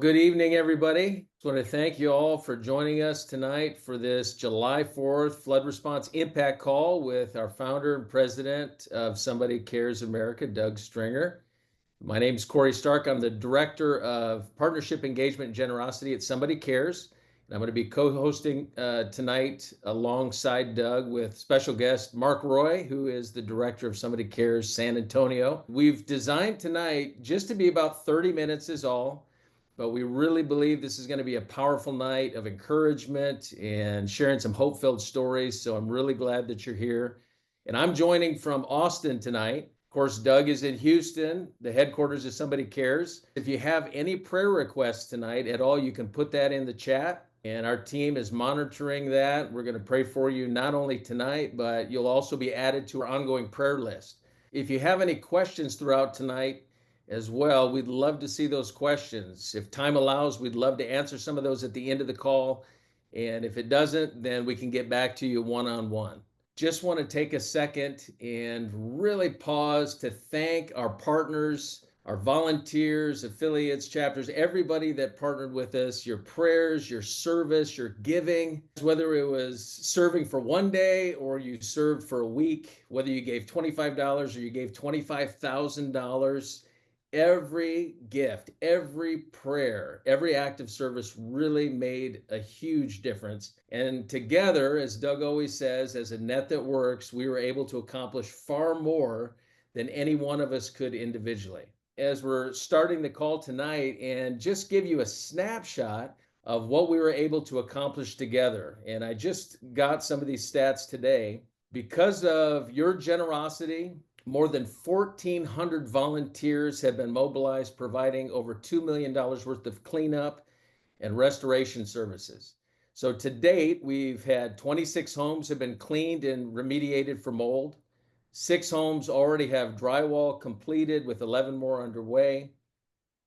Good evening, everybody. Just want to thank you all for joining us tonight for this July 4th flood response impact call with our founder and president of Somebody Cares America, Doug Stringer. My name is Corey Stark. I'm the director of partnership engagement and generosity at Somebody Cares. And I'm going to be co-hosting tonight alongside Doug with special guest Mark Roye, who is the director of Somebody Cares San Antonio. We've designed tonight just to be about 30 minutes is all. But we really believe this is going to be a powerful night of encouragement and sharing some hope-filled stories. So I'm really glad that you're here. And I'm joining from Austin tonight. Of course, Doug is in Houston, the headquarters of Somebody Cares. If you have any prayer requests tonight at all, you can put that in the chat. And our team is monitoring that. We're going to pray for you not only tonight, but you'll also be added to our ongoing prayer list. If you have any questions throughout tonight, as well, we'd love to see those questions. If time allows, we'd love to answer some of those at the end of the call. And if it doesn't, then we can get back to you one-on-one. Just want to take a second and really pause to thank our partners, our volunteers, affiliates, chapters, everybody that partnered with us, your prayers, your service, your giving, whether it was serving for one day or you served for a week, whether you gave $25 or you gave $25,000. Every gift, every prayer, every act of service really made a huge difference. And together, as Doug always says, as a net that works, we were able to accomplish far more than any one of us could individually. As we're starting the call tonight, and just give you a snapshot of what we were able to accomplish together. And I just got some of these stats today. Because of your generosity, more than 1,400 volunteers have been mobilized, providing over $2 million worth of cleanup and restoration services. So to date, we've had 26 homes have been cleaned and remediated for mold. 6 homes already have drywall completed with 11 more underway.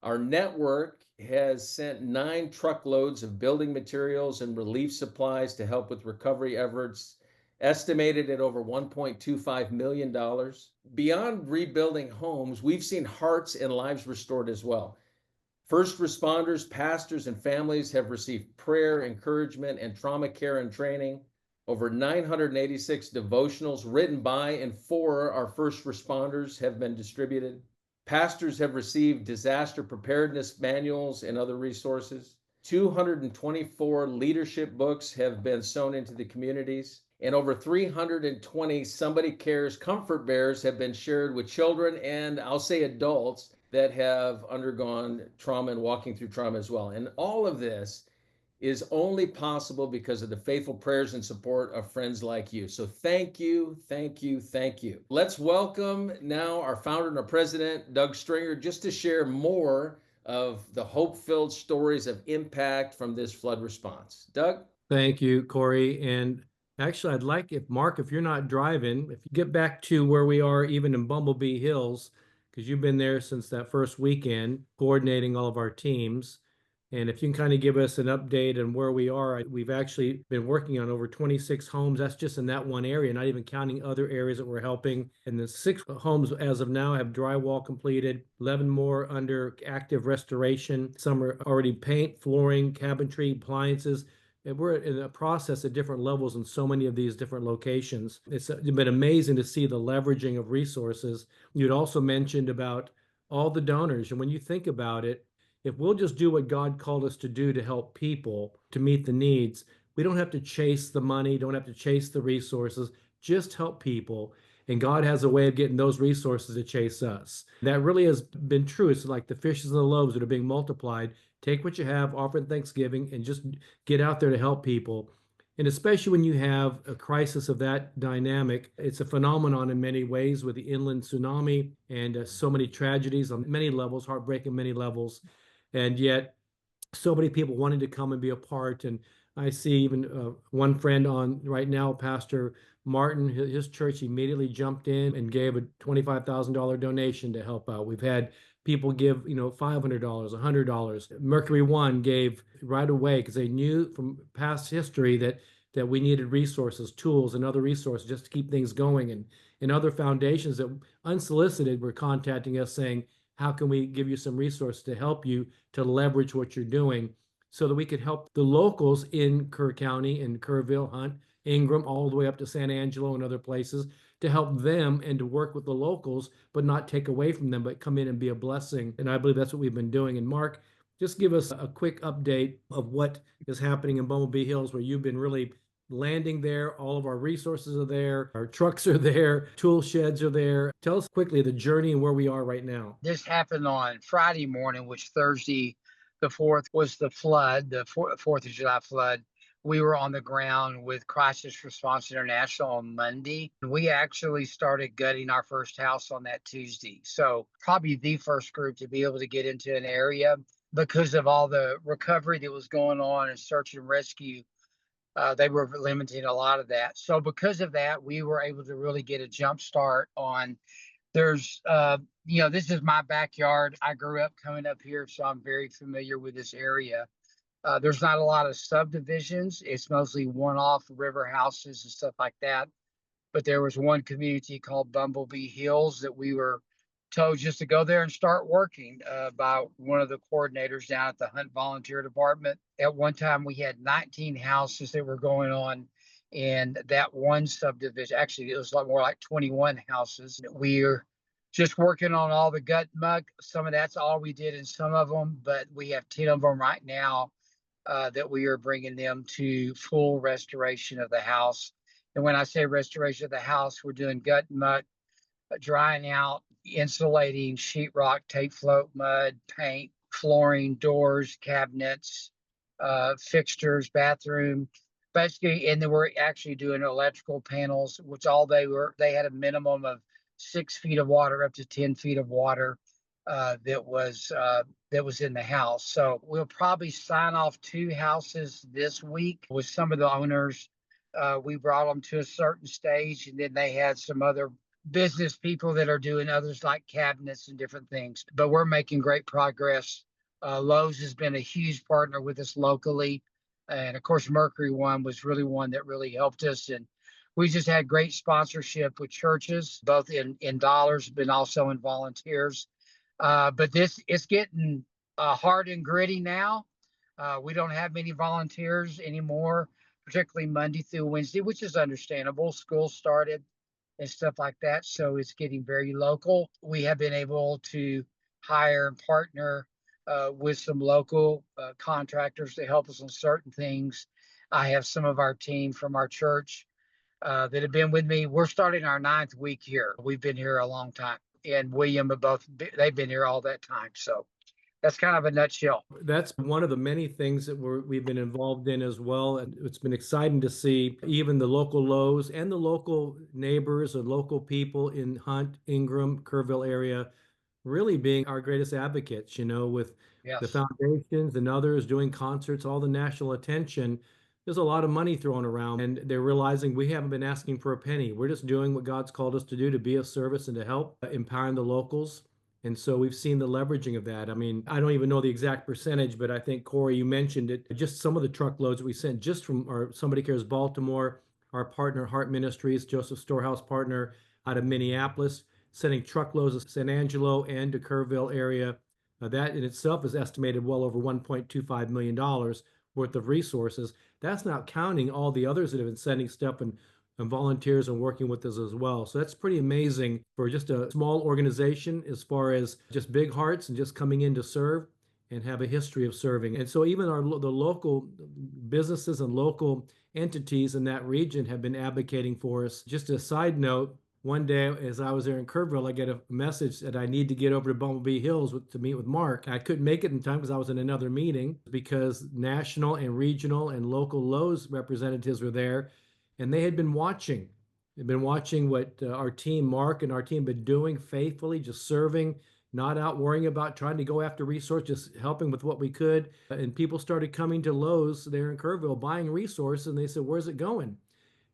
Our network has sent 9 truckloads of building materials and relief supplies to help with recovery efforts, estimated at over $1.25 million. Beyond rebuilding homes, we've seen hearts and lives restored as well. First responders, pastors, and families have received prayer, encouragement, and trauma care and training. Over 986 devotionals written by and for our first responders have been distributed. Pastors have received disaster preparedness manuals and other resources. 224 leadership books have been sown into the communities. And over 320 Somebody Cares comfort bears have been shared with children and I'll say adults that have undergone trauma and walking through trauma as well. And all of this is only possible because of the faithful prayers and support of friends like you. So thank you, thank you, thank you. Let's welcome now our founder and our president, Doug Stringer, just to share more of the hope-filled stories of impact from this flood response. Doug? Thank you, Corey. And actually, I'd like if Mark, if you're not driving, if you get back to where we are, even in Bumblebee Hills, because you've been there since that first weekend, coordinating all of our teams. And if you can kind of give us an update on where we are, we've actually been working on over 26 homes. That's just in that one area, not even counting other areas that we're helping. And the 6 homes as of now have drywall completed, 11 more under active restoration. Some are already paint, flooring, cabinetry, appliances. And we're in a process at different levels in so many of these different locations. It's been amazing to see the leveraging of resources. You'd also mentioned about all the donors. And when you think about it, if we'll just do what God called us to do to help people to meet the needs, we don't have to chase the money, don't have to chase the resources, just help people. And God has a way of getting those resources to chase us. That really has been true. It's like the fishes and the loaves that are being multiplied. Take what you have, offer it Thanksgiving, and just get out there to help people. And especially when you have a crisis of that dynamic, it's a phenomenon in many ways with the inland tsunami and so many tragedies on many levels, heartbreaking many levels. And yet so many people wanting to come and be a part. And I see even one friend on right now, Pastor Martin, his church immediately jumped in and gave a $25,000 donation to help out. We've had people give, $500, $100. Mercury One gave right away because they knew from past history that we needed resources, tools, and other resources just to keep things going. And other foundations that unsolicited were contacting us saying, how can we give you some resources to help you to leverage what you're doing so that we could help the locals in Kerr County, in Kerrville, Hunt, Ingram, all the way up to San Angelo and other places to help them and to work with the locals, but not take away from them, but come in and be a blessing. And I believe that's what we've been doing. And Mark, just give us a quick update of what is happening in Bumblebee Hills, where you've been really landing there. All of our resources are there. Our trucks are there. Tool sheds are there. Tell us quickly the journey and where we are right now. This happened on Friday morning, which Thursday, the 4th, was the flood, the 4th of July flood. We were on the ground with Crisis Response International on Monday. We actually started gutting our first house on that Tuesday. So, probably the first group to be able to get into an area because of all the recovery that was going on and search and rescue. They were limiting a lot of that. So, because of that, we were able to really get a jump start on there's this is my backyard. I grew up coming up here, so I'm very familiar with this area. There's not a lot of subdivisions. It's mostly one-off river houses and stuff like that. But there was one community called Bumblebee Hills that we were told just to go there and start working by one of the coordinators down at the Hunt Volunteer Department. At one time, we had 19 houses that were going on in that one subdivision. Actually, it was a lot more like 21 houses. We're just working on all the gut muck. Some of that's all we did in some of them, but we have 10 of them right now that we are bringing them to full restoration of the house. And when I say restoration of the house, we're doing gut muck, drying out, insulating, sheetrock, tape float, mud, paint, flooring, doors, cabinets, fixtures, bathroom, basically. And then we're actually doing electrical panels, which they had a minimum of 6 feet of water up to 10 feet of water that was in the house. So we'll probably sign off 2 houses this week with some of the owners. We brought them to a certain stage, and then they had some other business people that are doing others like cabinets and different things. But we're making great progress. Lowe's has been a huge partner with us locally. And of course, Mercury One was really one that really helped us. And we just had great sponsorship with churches, both in dollars, but also in volunteers. But this it's getting hard and gritty now. We don't have many volunteers anymore, particularly Monday through Wednesday, which is understandable. School started and stuff like that. So it's getting very local. We have been able to hire and partner with some local contractors to help us on certain things. I have some of our team from our church that have been with me. We're starting our 9th week here. We've been here a long time. And William have they've been here all that time. So that's kind of a nutshell. That's one of the many things that we've been involved in as well. And it's been exciting to see even the local Lowe's and the local neighbors and local people in Hunt, Ingram, Kerrville area really being our greatest advocates, with the Yes. foundations and others doing concerts, all the national attention. There's a lot of money thrown around, and they're realizing we haven't been asking for a penny. We're just doing what God's called us to do, to be of service and to help, empowering the locals. And so we've seen the leveraging of that. I mean, I don't even know the exact percentage, but I think, Corey, you mentioned it. Just some of the truckloads we sent just from our Somebody Cares Baltimore, our partner, Heart Ministries, Joseph Storehouse partner out of Minneapolis, sending truckloads to San Angelo and to Kerrville area. That in itself is estimated well over $1.25 million worth of resources. That's not counting all the others that have been sending stuff and volunteers and working with us as well. So that's pretty amazing for just a small organization as far as just big hearts and just coming in to serve and have a history of serving. And so even the local businesses and local entities in that region have been advocating for us. Just a side note, one day as I was there in Kerrville, I get a message that I need to get over to Bumblebee Hills to meet with Mark. I couldn't make it in time because I was in another meeting because national and regional and local Lowe's representatives were there, and they had been watching. They've been watching what our team, Mark and our team, been doing faithfully, just serving, not out worrying about trying to go after resources, just helping with what we could. And people started coming to Lowe's there in Kerrville, buying resources, and they said, "Where's it going?"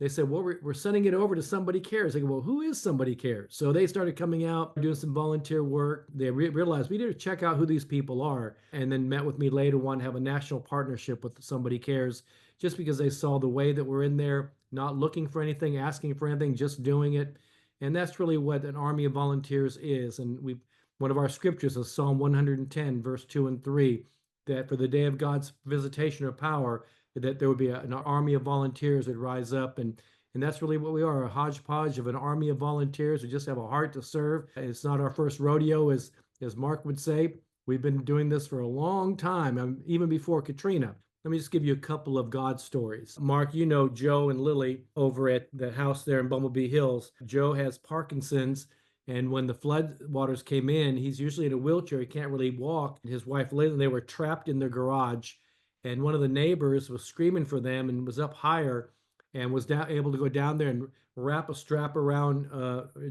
They said, "Well, we're sending it over to Somebody Cares." They go, "Well, who is Somebody Cares?" So they started coming out, doing some volunteer work. They realized we need to check out who these people are, and then met with me later, want to have a national partnership with Somebody Cares, just because they saw the way that we're in there, not looking for anything, asking for anything, just doing it. And that's really what an army of volunteers is. And One of our scriptures is Psalm 110, verse 2 and 3, that for the day of God's visitation or power, that there would be an army of volunteers that rise up. And that's really what we are, a hodgepodge of an army of volunteers who just have a heart to serve. It's not our first rodeo, as Mark would say. We've been doing this for a long time, even before Katrina. Let me just give you a couple of God stories. Mark, you know Joe and Lily over at the house there in Bumblebee Hills. Joe has Parkinson's, and when the flood waters came in, he's usually in a wheelchair. He can't really walk. His wife, Lily, they were trapped in their garage. And one of the neighbors was screaming for them and was up higher and was able to go down there and wrap a strap around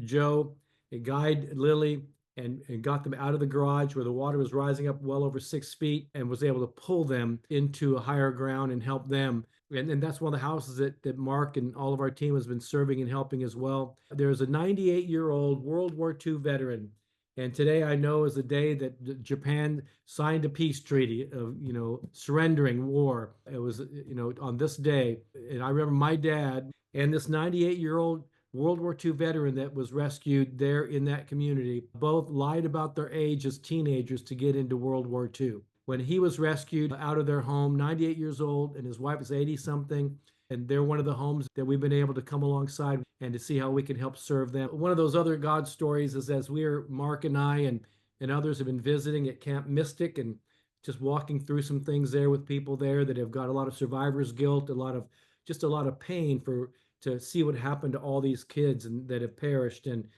Joe, and guide Lily, and got them out of the garage where the water was rising up well over 6 feet, and was able to pull them into a higher ground and help them. And that's one of the houses that Mark and all of our team has been serving and helping as well. There's a 98-year-old World War II veteran. And today I know is the day that Japan signed a peace treaty of, surrendering war. It was, on this day. And I remember my dad and this 98-year-old World War II veteran that was rescued there in that community both lied about their age as teenagers to get into World War II. When he was rescued out of their home, 98 years old, and his wife is 80 something, and they're one of the homes that we've been able to come alongside and to see how we can help serve them. One of those other God stories is as Mark and I and others have been visiting at Camp Mystic and just walking through some things there with people there that have got a lot of survivor's guilt, a lot of pain to see what happened to all these kids and that have perished, and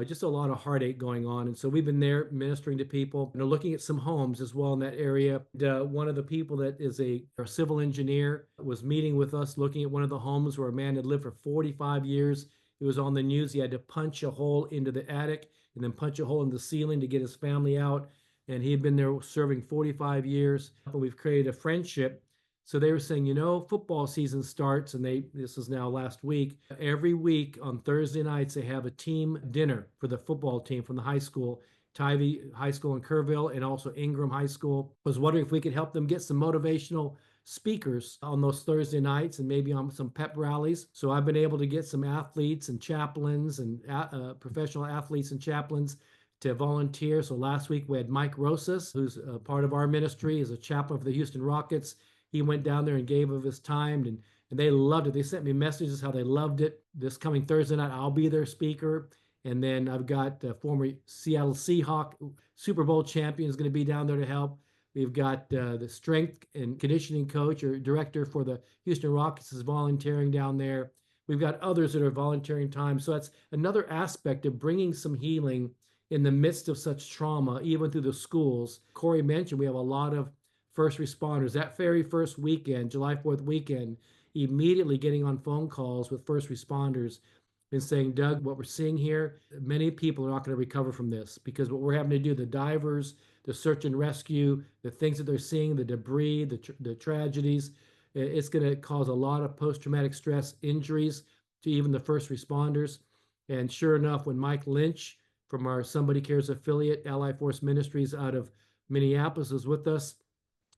just a lot of heartache going on. And so we've been there ministering to people, looking at some homes as well in that area. One of the people that is a civil engineer was meeting with us, looking at one of the homes where a man had lived for 45 years. It was on the news. He had to punch a hole into the attic and then punch a hole in the ceiling to get his family out. And he had been there serving 45 years. We've created a friendship. So they were saying, football season starts, and this is now last week. Every week on Thursday nights, they have a team dinner for the football team from the high school, Tivy High School in Kerrville, and also Ingram High School. I was wondering if we could help them get some motivational speakers on those Thursday nights and maybe on some pep rallies. So I've been able to get some athletes and chaplains and professional athletes and chaplains to volunteer. So last week we had Mike Rosas, who's a part of our ministry, is a chaplain for the Houston Rockets. He went down there and gave of his time, and they loved it. They sent me messages how they loved it. This coming Thursday night, I'll be their speaker. And then I've got former Seattle Seahawk Super Bowl champion is going to be down there to help. We've got the strength and conditioning coach or director for the Houston Rockets is volunteering down there. We've got others that are volunteering time. So that's another aspect of bringing some healing in the midst of such trauma, even through the schools. Corey mentioned we have a lot of first responders. That very first weekend, July 4th weekend, immediately getting on phone calls with first responders and saying, Doug, what we're seeing here, many people are not going to recover from this because what we're having to do, the divers, the search and rescue, the things that they're seeing, the debris, the tragedies, it's going to cause a lot of post-traumatic stress injuries to even the first responders. And sure enough, when Mike Lynch from our Somebody Cares affiliate, Ally Force Ministries out of Minneapolis, was with us,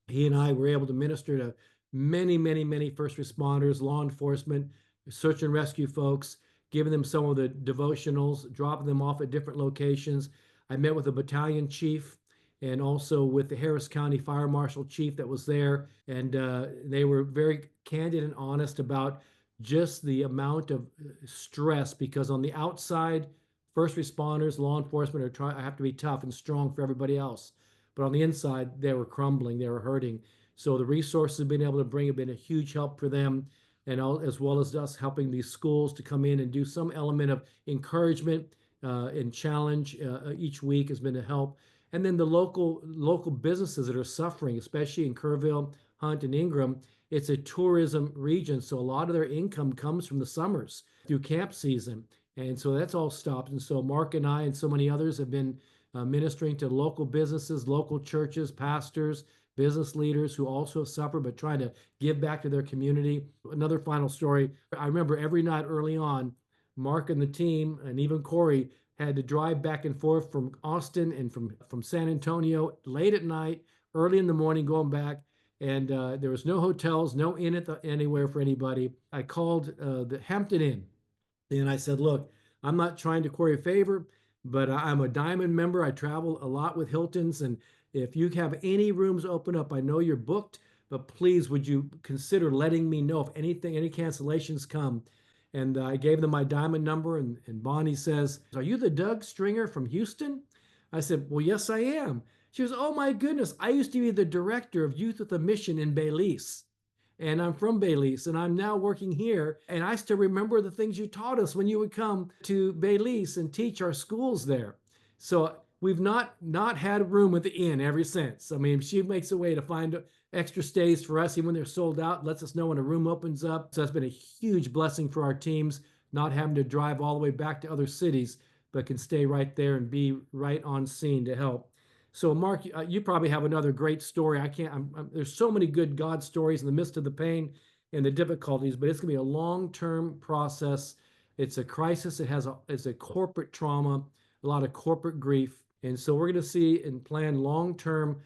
he and I were able to minister to many, many, many first responders, law enforcement, search and rescue folks, giving them some of the devotionals, dropping them off at different locations. I met with a battalion chief and also with the Harris County Fire Marshal chief that was there. And they were very candid and honest about just the amount of stress, because on the outside, first responders, law enforcement have to be tough and strong for everybody else. But on the inside, they were crumbling, they were hurting. So the resources being able to bring have been a huge help for them, and as well as us helping these schools to come in and do some element of encouragement and challenge each week has been a help. And then the local businesses that are suffering, especially in Kerrville, Hunt, and Ingram, it's a tourism region, so a lot of their income comes from the summers through camp season. And so that's all stopped. And so Mark and I and so many others have been ministering to local businesses, local churches, pastors, business leaders who also suffer, but trying to give back to their community. Another final story. I remember every night early on, Mark and the team, and even Corey, had to drive back and forth from Austin and from San Antonio late at night, early in the morning, going back. And there was no hotels, no inn anywhere for anybody. I called the Hampton Inn, and I said, look, I'm not trying to curry favor, but I'm a Diamond member. I travel a lot with Hilton's, and if you have any rooms open up, I know you're booked, but please would you consider letting me know if anything, any cancellations come. And I gave them my Diamond number, and Bonnie says, "Are you the Doug Stringer from Houston?" I said, "Well, yes, I am." She goes, "Oh my goodness, I used to be the director of Youth with a Mission in Belize, and I'm from Belize, and I'm now working here. And I still remember the things you taught us when you would come to Belize and teach our schools there." So we've not had a room at the inn ever since. I mean, she makes a way to find extra stays for us, even when they're sold out, lets us know when a room opens up. So that's been a huge blessing for our teams, not having to drive all the way back to other cities, but can stay right there and be right on scene to help. So, Mark, you probably have another great story. I can't. There's so many good God stories in the midst of the pain and the difficulties, but it's going to be a long-term process. It's a crisis. It's a corporate trauma, a lot of corporate grief, and so we're going to see and plan long-term.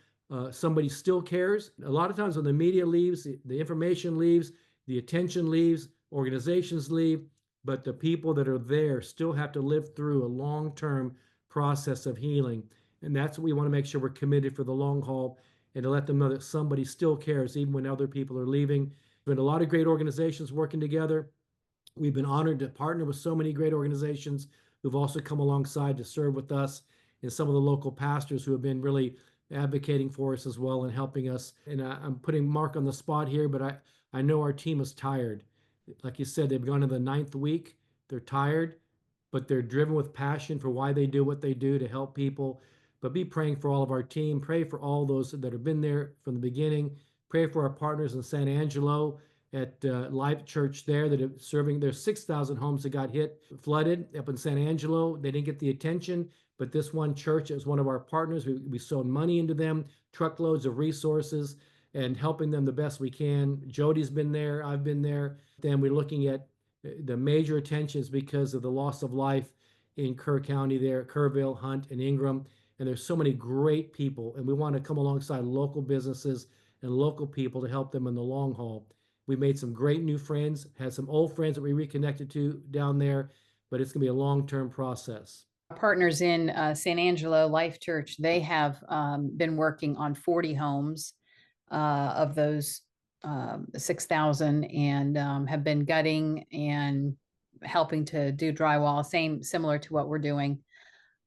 Somebody still cares. A lot of times when the media leaves, the information leaves, the attention leaves, organizations leave, but the people that are there still have to live through a long-term process of healing. And that's what we want to make sure we're committed for the long haul and to let them know that somebody still cares even when other people are leaving. There's been a lot of great organizations working together. We've been honored to partner with so many great organizations who've also come alongside to serve with us, and some of the local pastors who have been really advocating for us as well and helping us. And I'm putting Mark on the spot here, but I know our team is tired. Like you said, they've gone to the ninth week. They're tired, but they're driven with passion for why they do what they do to help people. But be praying for all of our team. Pray for all those that have been there from the beginning. Pray for our partners in San Angelo at Life Church there that are serving. There's 6,000 homes that got flooded up in San Angelo. They didn't get the attention, but this one church is one of our partners. We sowed money into them, truckloads of resources, and helping them the best we can. Jody's been there. I've been there. Then we're looking at the major attention is because of the loss of life in Kerr County there, Kerrville, Hunt, and Ingram. And there's so many great people, and we want to come alongside local businesses and local people to help them in the long haul. We made some great new friends, had some old friends that we reconnected to down there, but it's going to be a long-term process. Partners in San Angelo Life Church, they have been working on 40 homes of those 6,000 and have been gutting and helping to do drywall, similar to what we're doing.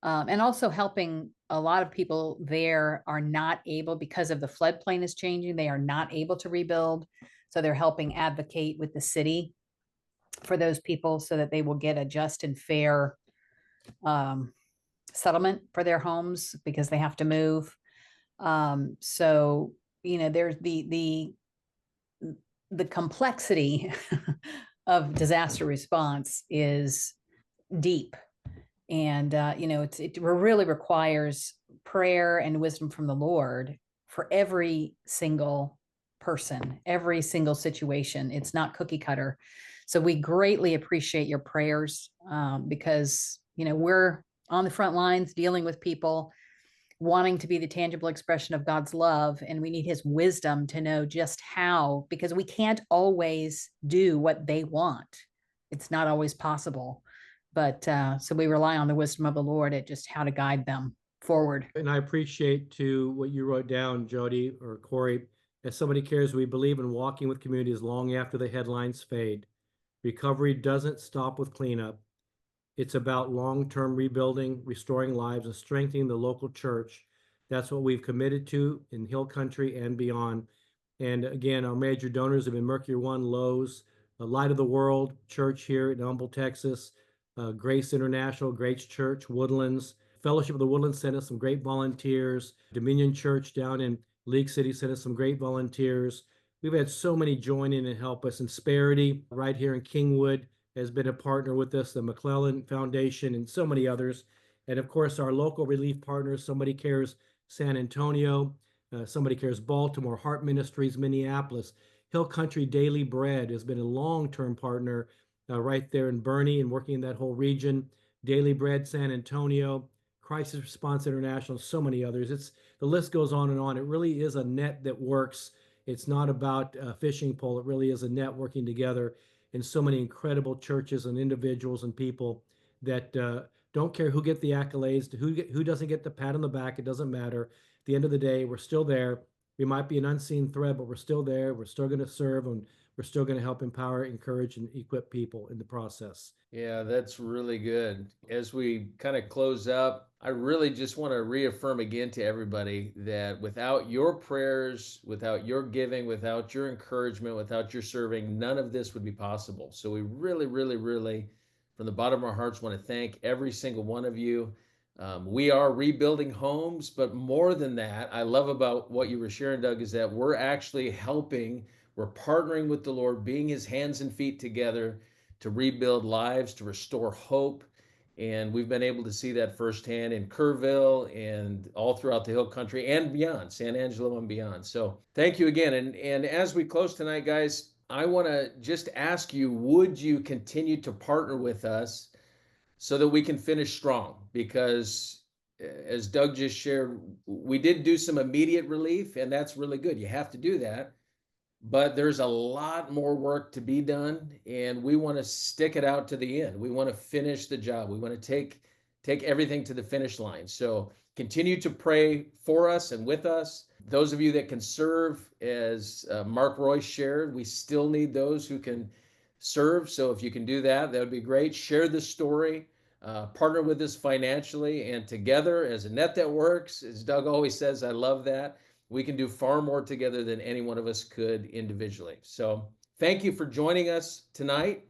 And also helping a lot of people there are not able, because of the floodplain is changing, they are not able to rebuild. So they're helping advocate with the city for those people so that they will get a just and fair settlement for their homes because they have to move. So, there's the complexity of disaster response is deep. And, it really requires prayer and wisdom from the Lord for every single person, every single situation. It's not cookie cutter. So we greatly appreciate your prayers because, we're on the front lines dealing with people wanting to be the tangible expression of God's love. And we need his wisdom to know just how, because we can't always do what they want. It's not always possible. But so we rely on the wisdom of the Lord at just how to guide them forward. And I appreciate too what you wrote down, Jody or Corey. As somebody cares, we believe in walking with communities long after the headlines fade. Recovery doesn't stop with cleanup. It's about long-term rebuilding, restoring lives, and strengthening the local church. That's what we've committed to in Hill Country and beyond. And again, our major donors have been Mercury One, Lowe's, Light of the World Church here in Humble, Texas, Grace International, Grace Church, Woodlands, Fellowship of the Woodlands sent us some great volunteers. Dominion Church down in League City sent us some great volunteers. We've had so many join in and help us. Insperity right here in Kingwood has been a partner with us, the McClellan Foundation, and so many others. And of course, our local relief partners, Somebody Cares San Antonio, Somebody Cares Baltimore, Heart Ministries, Minneapolis. Hill Country Daily Bread has been a long-term partner right there in Bernie and working in that whole region. Daily Bread San Antonio, Crisis Response International, so many others. The list goes on and on. It really is a net that works. It's not about a fishing pole. It really is a net working together, and so many incredible churches and individuals and people that Don't care who get the accolades, who doesn't get the pat on the back. It doesn't matter. At the end of the day, we're still there. We might be an unseen thread, but we're still there. We're still going to serve, and we're still going to help empower, encourage, and equip people in the process. Yeah, that's really good. As we kind of close up, I really just want to reaffirm again to everybody that without your prayers, without your giving, without your encouragement, without your serving, none of this would be possible. So we really, really, really, from the bottom of our hearts, want to thank every single one of you. We are rebuilding homes, but more than that, I love about what you were sharing, Doug, is that we're actually helping, we're partnering with the Lord, being his hands and feet together to rebuild lives, to restore hope. And we've been able to see that firsthand in Kerrville and all throughout the Hill Country and beyond, San Angelo and beyond. So thank you again. And as we close tonight, guys, I want to just ask you, would you continue to partner with us so that we can finish strong? Because as Doug just shared, we did do some immediate relief, and that's really good. You have to do that. But there's a lot more work to be done, and we want to stick it out to the end. We want to finish the job. We want to take everything to the finish line. So continue to pray for us and with us. Those of you that can serve, as Mark Roye shared, we still need those who can serve. So if you can do that, that would be great. Share the story. Partner with us financially, and together as a net that works, as Doug always says, I love that. We can do far more together than any one of us could individually. So thank you for joining us tonight.